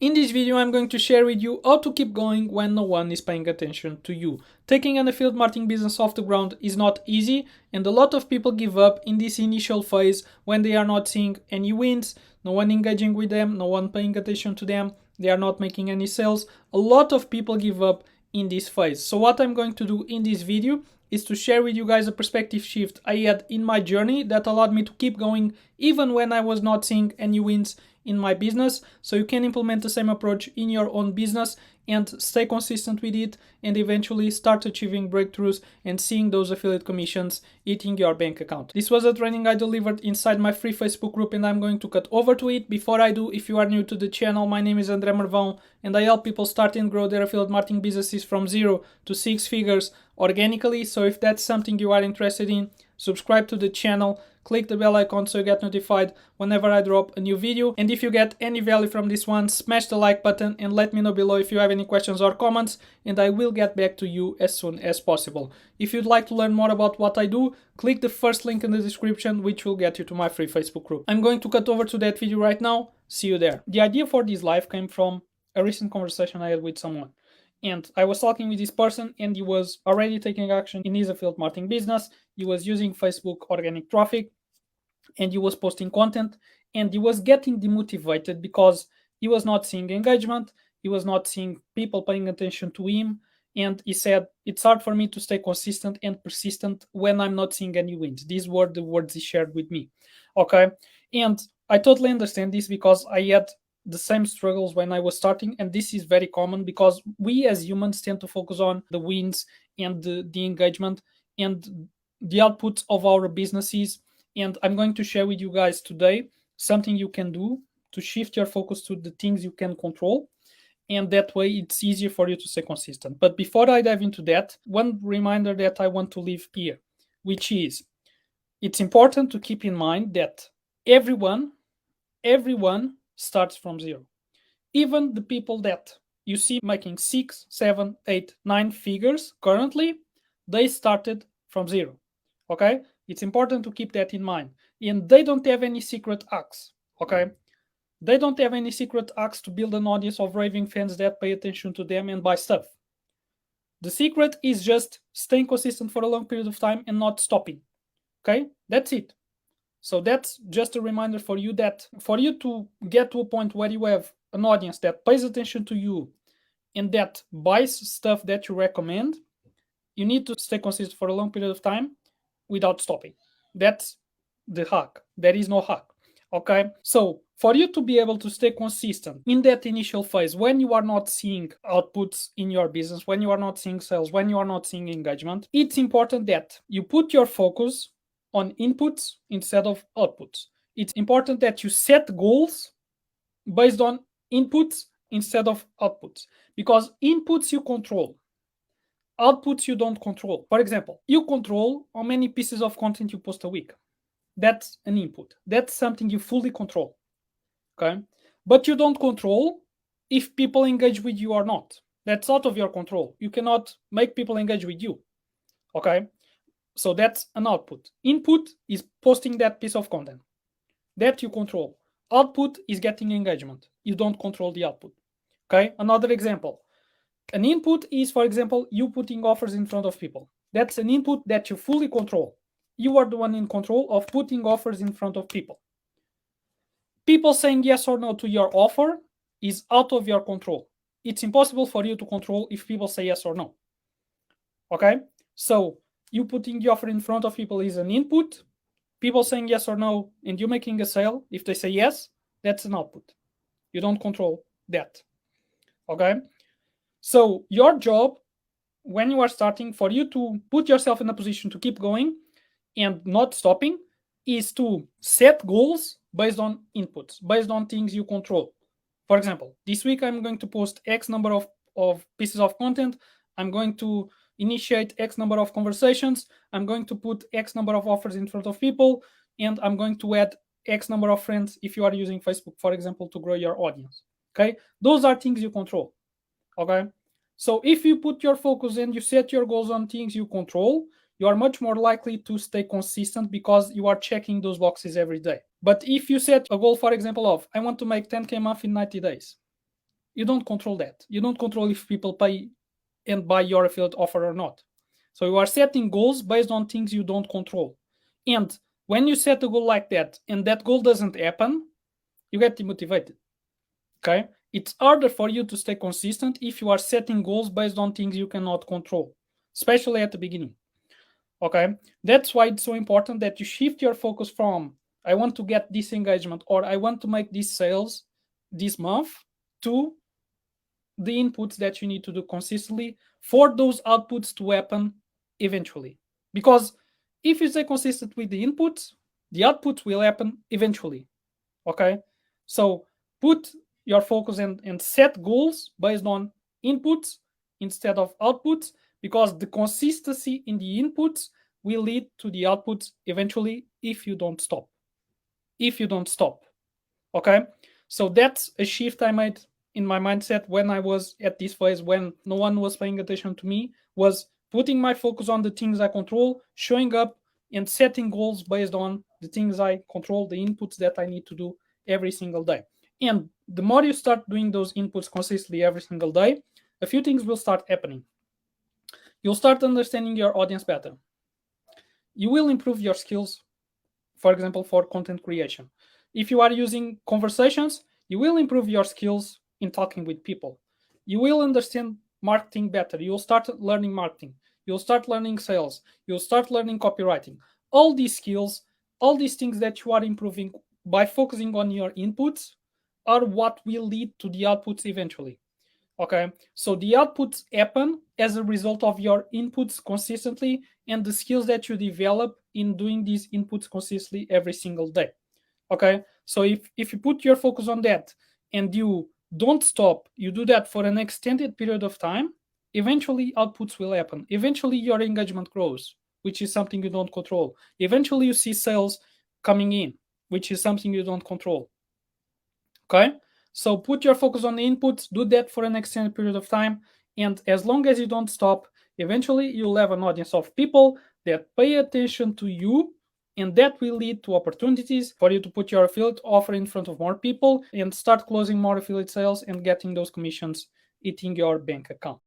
In this video, I'm going to share with you how to keep going when no one is paying attention to you. Taking an affiliate marketing business off the ground is not easy, and a lot of people give up in this initial phase when they are not seeing any wins, no one engaging with them, no one paying attention to them, they are not making any sales. A lot of people give up in this phase. So what I'm going to do in this video is to share with you guys a perspective shift I had in my journey that allowed me to keep going even when I was not seeing any wins in my business, so you can implement the same approach in your own business and stay consistent with it and eventually start achieving breakthroughs and seeing those affiliate commissions hitting your bank account. This was a training I delivered inside my free Facebook group and I'm going to cut over to it. Before I do, if you are new to the channel, my name is André Marvão and I help people start and grow their affiliate marketing businesses from 0 to 6 figures organically. So if that's something you are interested in, subscribe to the channel, click the bell icon so you get notified whenever I drop a new video. And if you get any value from this one, smash the like button and let me know below if you have any questions or comments, and I will get back to you as soon as possible. If you'd like to learn more about what I do, click the first link in the description, which will get you to my free Facebook group. I'm going to cut over to that video right now. See you there. The idea for this live came from a recent conversation I had with someone. And I was talking with this person and he was already taking action in his affiliate marketing business. He was using Facebook organic traffic and he was posting content and he was getting demotivated because he was not seeing engagement. He was not seeing people paying attention to him. And he said, it's hard for me to stay consistent and persistent when I'm not seeing any wins. These were the words he shared with me. Okay. And I totally understand this because I had the same struggles when I was starting, and this is very common because we as humans tend to focus on the wins and the engagement and the outputs of our businesses. And I'm going to share with you guys today something you can do to shift your focus to the things you can control, and that way it's easier for you to stay consistent. But before I dive into that, one reminder that I want to leave here, which is it's important to keep in mind that everyone starts from 0. Even the people that you see making 6, 7, 8, 9 figures currently, they started from 0. Okay? It's important to keep that in mind. And they don't have any secret hacks. Okay? They don't have any secret hacks to build an audience of raving fans that pay attention to them and buy stuff. The secret is just staying consistent for a long period of time and not stopping. Okay? That's it. So that's just a reminder for you that for you to get to a point where you have an audience that pays attention to you and that buys stuff that you recommend, you need to stay consistent for a long period of time without stopping. That's the hack. There is no hack. Okay? So for you to be able to stay consistent in that initial phase, when you are not seeing outputs in your business, when you are not seeing sales, when you are not seeing engagement, it's important that you put your focus on inputs instead of outputs. It's important that you set goals based on inputs instead of outputs, because inputs you control, outputs you don't control. For example, you control how many pieces of content you post a week. That's an input. That's something you fully control. Okay? But you don't control if people engage with you or not. That's out of your control. You cannot make people engage with you. Okay? So that's an output. Input is posting that piece of content. That you control. Output is getting engagement. You don't control the output. Okay? Another example. An input is, for example, you putting offers in front of people. That's an input that you fully control. You are the one in control of putting offers in front of people. People saying yes or no to your offer is out of your control. It's impossible for you to control if people say yes or no. Okay? So you putting the offer in front of people is an input. People saying yes or no, and you making a sale, if they say yes, that's an output. You don't control that. Okay? So your job, when you are starting, for you to put yourself in a position to keep going and not stopping, is to set goals based on inputs, based on things you control. For example, this week I'm going to post X number of pieces of content. I'm going to initiate X number of conversations, I'm going to put X number of offers in front of people, and I'm going to add X number of friends if you are using Facebook, for example, to grow your audience. Okay? Those are things you control. Okay? So if you put your focus and you set your goals on things you control, you are much more likely to stay consistent because you are checking those boxes every day. But if you set a goal, for example, of I want to make 10K a month in 90 days, you don't control that. You don't control if people pay and buy your affiliate offer or not. So you are setting goals based on things you don't control. And when you set a goal like that and that goal doesn't happen, you get demotivated. Okay? It's harder for you to stay consistent if you are setting goals based on things you cannot control, especially at the beginning. Okay? That's why it's so important that you shift your focus from I want to get this engagement or I want to make these sales this month to the inputs that you need to do consistently for those outputs to happen eventually. Because if you stay consistent with the inputs, the outputs will happen eventually. Okay? So put your focus and set goals based on inputs instead of outputs, because the consistency in the inputs will lead to the outputs eventually if you don't stop. If you don't stop. Okay? So that's a shift I made in my mindset when I was at this phase when no one was paying attention to me, was putting my focus on the things I control, showing up and setting goals based on the things I control, the inputs that I need to do every single day. And the more you start doing those inputs consistently every single day, a few things will start happening. You'll start understanding your audience better. You will improve your skills, for example, for content creation. If you are using conversations, you will improve your skills in talking with people. You will understand marketing better. You'll start learning marketing. You'll start learning sales. You'll start learning copywriting. All these skills, all these things that you are improving by focusing on your inputs are what will lead to the outputs eventually. Okay, so the outputs happen as a result of your inputs consistently and the skills that you develop in doing these inputs consistently every single day. Okay, so if you put your focus on that and you don't stop, you do that for an extended period of time, eventually outputs will happen. Eventually your engagement grows, which is something you don't control. Eventually you see sales coming in, which is something you don't control. Okay, so put your focus on the inputs, do that for an extended period of time, and as long as you don't stop, eventually you'll have an audience of people that pay attention to you, and that will lead to opportunities for you to put your affiliate offer in front of more people and start closing more affiliate sales and getting those commissions hitting your bank account.